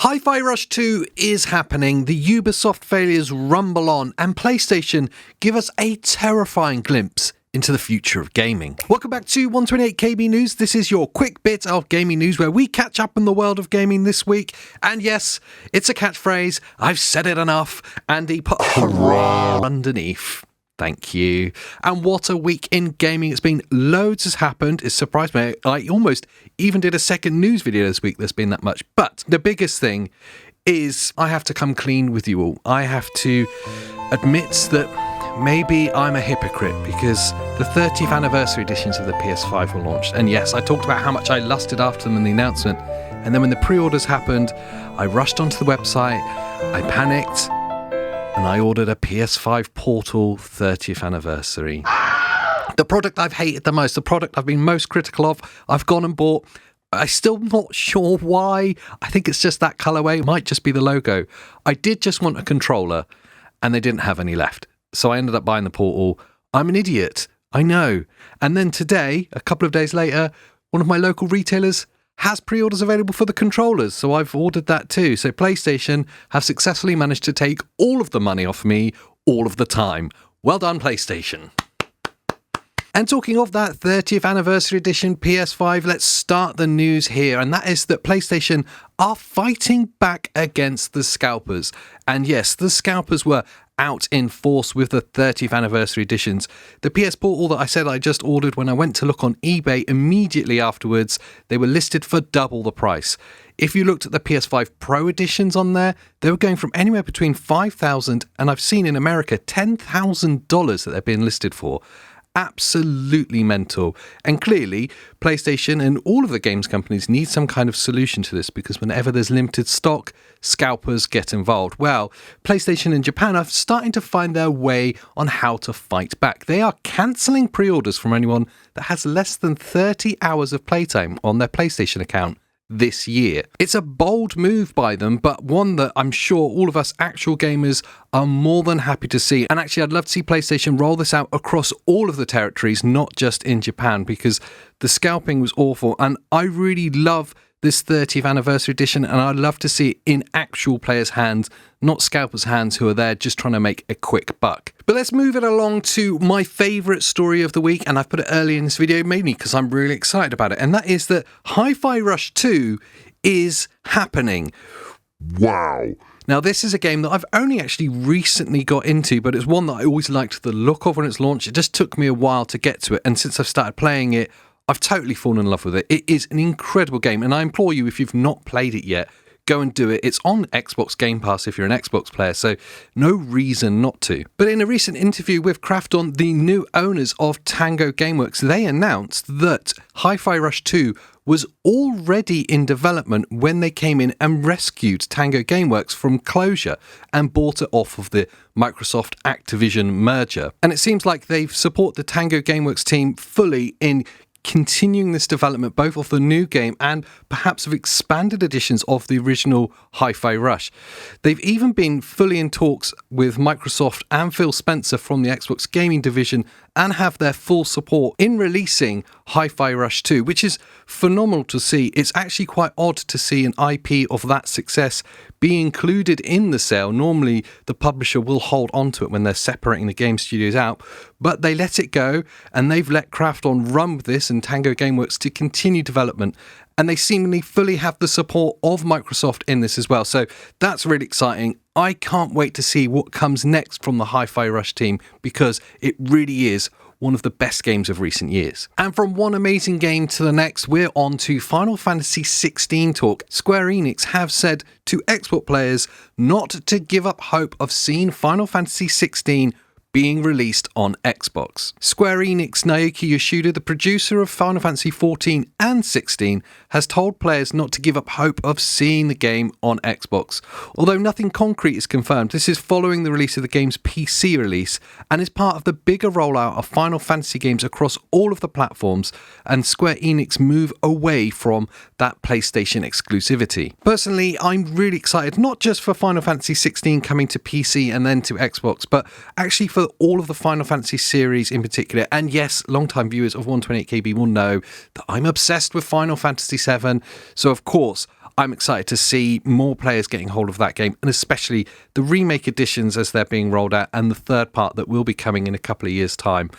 Hi-Fi Rush 2 is happening, the Ubisoft failures rumble on, and PlayStation give us a terrifying glimpse into the future of gaming. Welcome back to 128KB News. This is your quick bit of gaming news where we catch up in the world of gaming this week. And yes, it's a catchphrase. I've said it enough. Andy, put hurrah underneath. Thank you. And what a week in gaming it's been. Loads has happened. It surprised me. I almost even did a second news video this week. There's been that much. But the biggest thing is I have to come clean with you all. I have to admit that maybe I'm a hypocrite because the 30th anniversary editions of the PS5 were launched. And yes, I talked about how much I lusted after them in the announcement. And then when the pre-orders happened, I rushed onto the website, I panicked, and I ordered a PS5 Portal 30th anniversary. The product I've hated the most, the product I've been most critical of, I've gone and bought. I'm still not sure why. I think it's just that colorway. It might just be the logo. I did just want a controller, and they didn't have any left. So I ended up buying the Portal. I'm an idiot. I know. And then today, a couple of days later, one of my local retailers has pre-orders available for the controllers, so I've ordered that too. So PlayStation have successfully managed to take all of the money off me all of the time. Well done, PlayStation. And talking of that 30th anniversary edition PS5, let's start the news here, and that is that PlayStation are fighting back against the scalpers. And yes, the scalpers were out in force with the 30th anniversary editions. The PS Portal that I said I just ordered, when I went to look on eBay immediately afterwards, they were listed for double the price. If you looked at the PS5 Pro editions on there, they were going from anywhere between $5,000 and I've seen in America $10,000 that they're being listed for. Absolutely mental. And clearly, PlayStation and all of the games companies need some kind of solution to this, because whenever there's limited stock, scalpers get involved. Well, PlayStation and Japan are starting to find their way on how to fight back. They are cancelling pre-orders from anyone that has less than 30 hours of playtime on their PlayStation account this year. It's a bold move by them, but one that I'm sure all of us actual gamers are more than happy to see. And actually, I'd love to see PlayStation roll this out across all of the territories, not just in Japan, because the scalping was awful. And I really love this 30th anniversary edition, and I'd love to see it in actual players' hands, not scalpers' hands who are there just trying to make a quick buck. But let's move it along to my favourite story of the week, and I've put it early in this video mainly because I'm really excited about it, and that is that Hi-Fi Rush 2 is happening. Wow. Now, this is a game that I've only actually recently got into, but it's one that I always liked the look of when it's launched. It just took me a while to get to it, and since I've started playing it, I've totally fallen in love with it. It is an incredible game, and I implore you, if you've not played it yet, go and do it. It's on Xbox Game Pass if you're an Xbox player, so no reason not to. But in a recent interview with Krafton, the new owners of Tango Gameworks, they announced that Hi-Fi Rush 2 was already in development when they came in and rescued Tango Gameworks from closure and bought it off of the Microsoft Activision merger. And it seems like they've supported the Tango Gameworks team fully in continuing this development, both of the new game and perhaps of expanded editions of the original Hi-Fi Rush. They've even been fully in talks with Microsoft and Phil Spencer from the Xbox gaming division and have their full support in releasing Hi-Fi Rush 2, which is phenomenal to see. It's actually quite odd to see an IP of that success be included in the sale. Normally, the publisher will hold on to it when they're separating the game studios out, but they let it go, and they've let Krafton run with this and Tango Gameworks to continue development. And they seemingly fully have the support of Microsoft in this as well. So that's really exciting. I can't wait to see what comes next from the Hi-Fi Rush team, because it really is one of the best games of recent years. And from one amazing game to the next, we're on to Final Fantasy 16 talk. Square Enix have said to Xbox players not to give up hope of seeing Final Fantasy 16 being released on Xbox. Square Enix Naoki Yoshida, the producer of Final Fantasy 14 and 16, has told players not to give up hope of seeing the game on Xbox. Although nothing concrete is confirmed, this is following the release of the game's PC release and is part of the bigger rollout of Final Fantasy games across all of the platforms, and Square Enix move away from that PlayStation exclusivity. Personally, I'm really excited, not just for Final Fantasy 16 coming to PC and then to Xbox, but actually for all of the Final Fantasy series in particular. And yes, long-time viewers of 128KB will know that I'm obsessed with Final Fantasy VII, so of course I'm excited to see more players getting hold of that game, and especially the remake editions as they're being rolled out, and the third part that will be coming in a couple of years' time.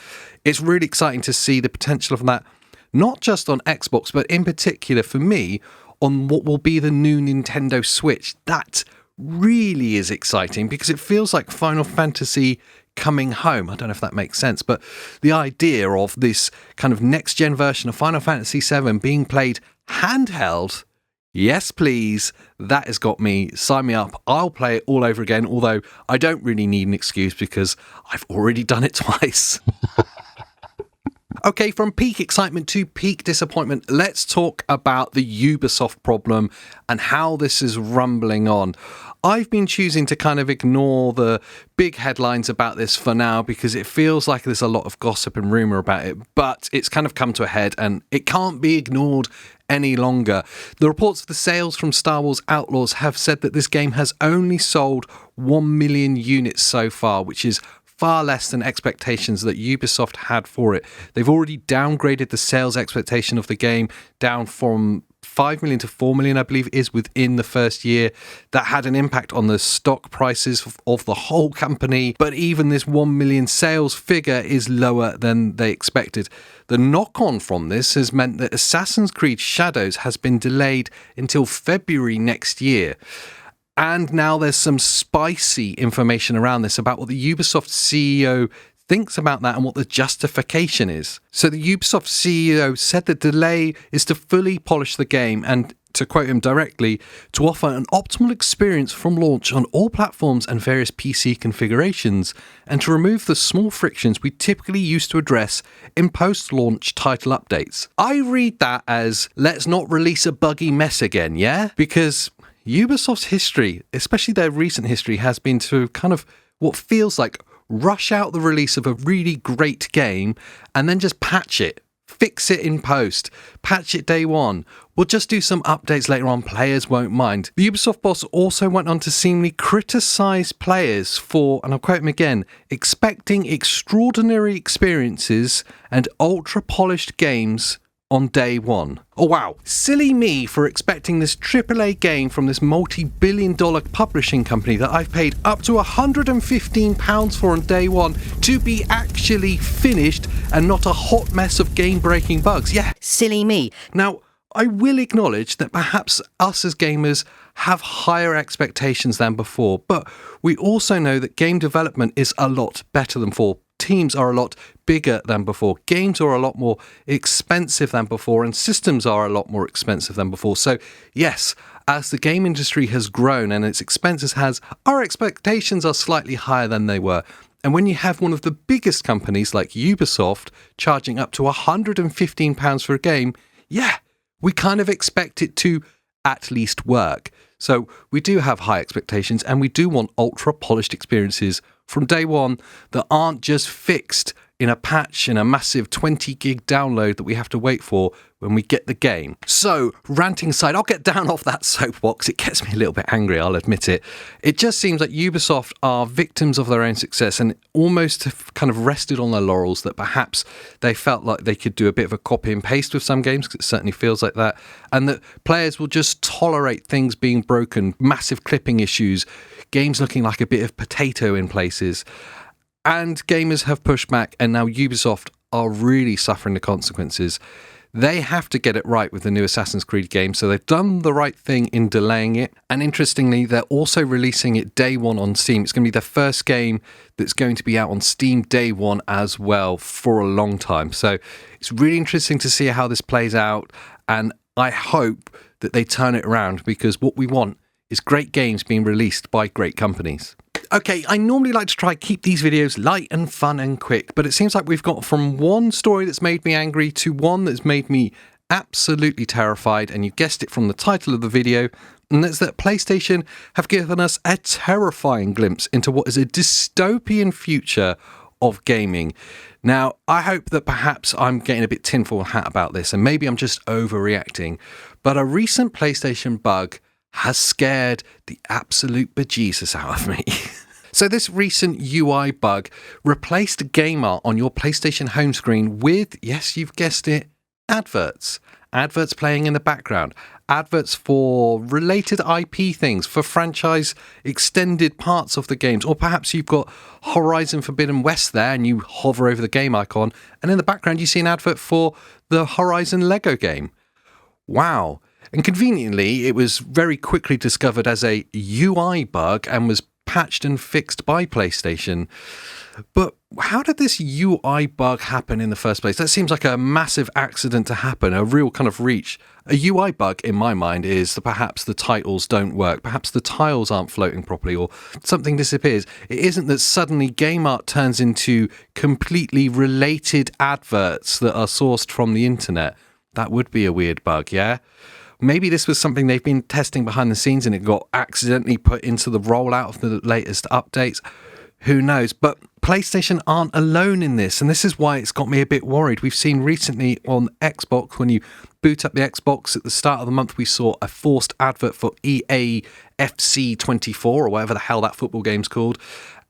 It's really exciting to see the potential of that, not just on Xbox, but in particular for me, on what will be the new Nintendo Switch. That really is exciting because it feels like Final Fantasy coming home. I don't know if that makes sense, but the idea of this kind of next-gen version of Final Fantasy VII being played handheld, yes please, that has got me. Sign me up. I'll play it all over again, although I don't really need an excuse because I've already done it twice. Okay, from peak excitement to peak disappointment, let's talk about the Ubisoft problem and how this is rumbling on. I've been choosing to kind of ignore the big headlines about this for now because it feels like there's a lot of gossip and rumour about it, but it's kind of come to a head and it can't be ignored any longer. The reports of the sales from Star Wars Outlaws have said that this game has only sold 1 million units so far, which is far less than expectations that Ubisoft had for it. They've already downgraded the sales expectation of the game down from 5 million to 4 million, I believe it is, within the first year. That had an impact on the stock prices of the whole company, but even this 1 million sales figure is lower than they expected. The knock-on from this has meant that Assassin's Creed Shadows has been delayed until February next year. And now there's some spicy information around this about what the Ubisoft CEO thinks about that and what the justification is. So the Ubisoft CEO said the delay is to fully polish the game and, to quote him directly, to offer an optimal experience from launch on all platforms and various PC configurations, and to remove the small frictions we typically used to address in post-launch title updates. I read that as, let's not release a buggy mess again, yeah? Because Ubisoft's history, especially their recent history, has been to kind of what feels like rush out the release of a really great game and then just patch it, fix it in post, patch it day one. We'll just do some updates later on, players won't mind. The Ubisoft boss also went on to seemingly criticise players for, and I'll quote him again, expecting extraordinary experiences and ultra-polished games on day one. Oh wow, silly me for expecting this AAA game from this multi-billion-dollar publishing company that I've paid up to £115 for on day one to be actually finished and not a hot mess of game-breaking bugs. Yeah, silly me. Now, I will acknowledge that perhaps us as gamers have higher expectations than before, but we also know that game development is a lot better than before. Teams are a lot bigger than before. Games are a lot more expensive than before, and systems are a lot more expensive than before. So yes, as the game industry has grown and its expenses has, our expectations are slightly higher than they were. And when you have one of the biggest companies like Ubisoft charging up to £115 for a game, yeah, we kind of expect it to at least work. So we do have high expectations and we do want ultra polished experiences from day one that aren't just fixed in a patch in a massive 20 gig download that we have to wait for when we get the game. So, ranting aside, I'll get down off that soapbox. It gets me a little bit angry, I'll admit it. It just seems like Ubisoft are victims of their own success and almost have kind of rested on their laurels that perhaps they felt like they could do a bit of a copy and paste with some games, because it certainly feels like that, and that players will just tolerate things being broken, massive clipping issues, games looking like a bit of potato in places. And gamers have pushed back, and now Ubisoft are really suffering the consequences. They have to get it right with the new Assassin's Creed game, so they've done the right thing in delaying it. And interestingly, they're also releasing it day one on Steam. It's going to be their first game that's going to be out on Steam day one as well for a long time. So it's really interesting to see how this plays out, and I hope that they turn it around, because what we want is great games being released by great companies. Okay, I normally like to try keep these videos light and fun and quick, but it seems like we've got from one story that's made me angry to one that's made me absolutely terrified, and you guessed it from the title of the video, and that's that PlayStation have given us a terrifying glimpse into what is a dystopian future of gaming. Now, I hope that perhaps I'm getting a bit tinfoil hat about this, and maybe I'm just overreacting, but a recent PlayStation bug has scared the absolute bejesus out of me. So this recent UI bug replaced game art on your PlayStation home screen with, yes, you've guessed it, adverts. Adverts playing in the background. adverts for related IP things, for franchise extended parts of the games, or perhaps you've got Horizon Forbidden West there and you hover over the game icon, and in the background you see an advert for the Horizon Lego game. Wow. And conveniently, it was very quickly discovered as a UI bug and was patched and fixed by PlayStation. But how did this UI bug happen in the first place? That seems like a massive accident to happen, a real kind of reach. A UI bug, in my mind, is that perhaps the titles don't work, perhaps the tiles aren't floating properly, or something disappears. It isn't that suddenly game art turns into completely related adverts that are sourced from the internet. That would be a weird bug, yeah? Maybe this was something they've been testing behind the scenes and it got accidentally put into the rollout of the latest updates. Who knows? But PlayStation aren't alone in this, and this is why it's got me a bit worried. We've seen recently on Xbox, when you boot up the Xbox at the start of the month, we saw a forced advert for EA FC24, or whatever the hell that football game's called.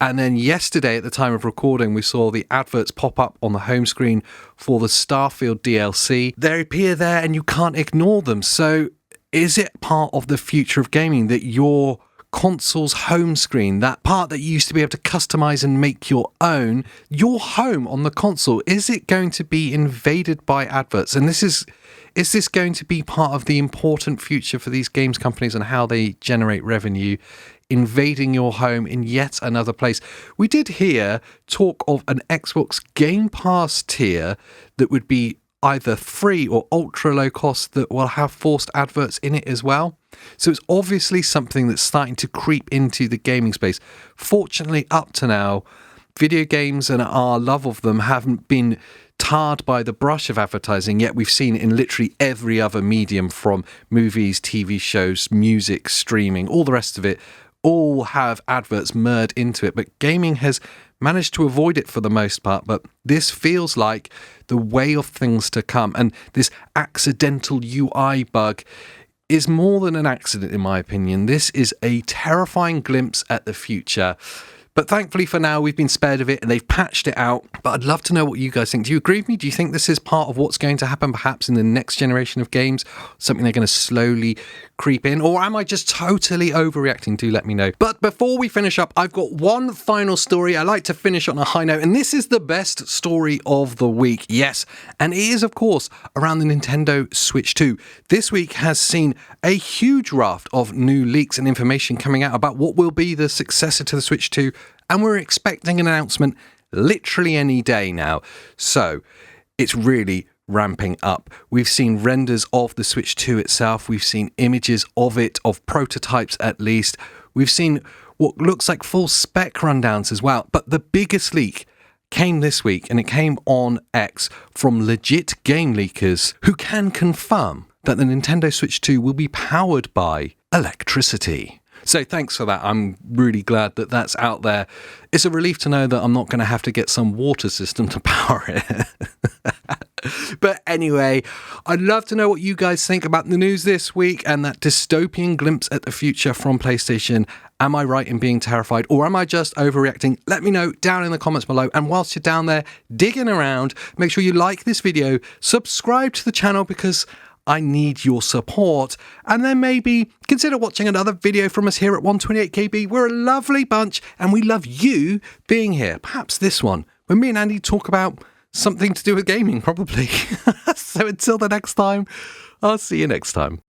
And then yesterday, at the time of recording, we saw the adverts pop up on the home screen for the Starfield DLC. They appear there and you can't ignore them. So is it part of the future of gaming that your console's home screen, that part that you used to be able to customize and make your own, your home on the console, is it going to be invaded by adverts? And is this going to be part of the important future for these games companies and how they generate revenue, invading your home in yet another place? We did hear talk of an Xbox Game Pass tier that would be either free or ultra low cost that will have forced adverts in it as well. So it's obviously something that's starting to creep into the gaming space. Fortunately, up to now, video games and our love of them haven't been tarred by the brush of advertising, yet we've seen it in literally every other medium, from movies, TV shows, music, streaming, all the rest of it, all have adverts merged into it. But gaming has managed to avoid it for the most part, but this feels like the way of things to come. And this accidental UI bug is more than an accident, in my opinion. This is a terrifying glimpse at the future. But thankfully for now, we've been spared of it and they've patched it out. But I'd love to know what you guys think. Do you agree with me? Do you think this is part of what's going to happen perhaps in the next generation of games? Something they're going to slowly creep in? Or am I just totally overreacting? Do let me know. But before we finish up, I've got one final story. I like to finish on a high note, and this is the best story of the week. Yes, and it is, of course, around the Nintendo Switch 2. This week has seen a huge raft of new leaks and information coming out about what will be the successor to the Switch 2, and we're expecting an announcement literally any day now. So it's really ramping up. We've seen renders of the Switch 2 itself. We've seen images of it, of prototypes at least. We've seen what looks like full spec rundowns as well. But the biggest leak came this week, and it came on X from legit game leakers who can confirm that the Nintendo Switch 2 will be powered by electricity. So thanks for that. I'm really glad that that's out there. It's a relief to know that I'm not going to have to get some water system to power it. But anyway, I'd love to know what you guys think about the news this week and that dystopian glimpse at the future from PlayStation. Am I right in being terrified, or am I just overreacting? Let me know down in the comments below. And whilst you're down there digging around, make sure you like this video, subscribe to the channel because I need your support, and then maybe consider watching another video from us here at 128KB. We're a lovely bunch and we love you being here. Perhaps this one, when me and Andy talk about something to do with gaming, probably. So until the next time, I'll see you next time.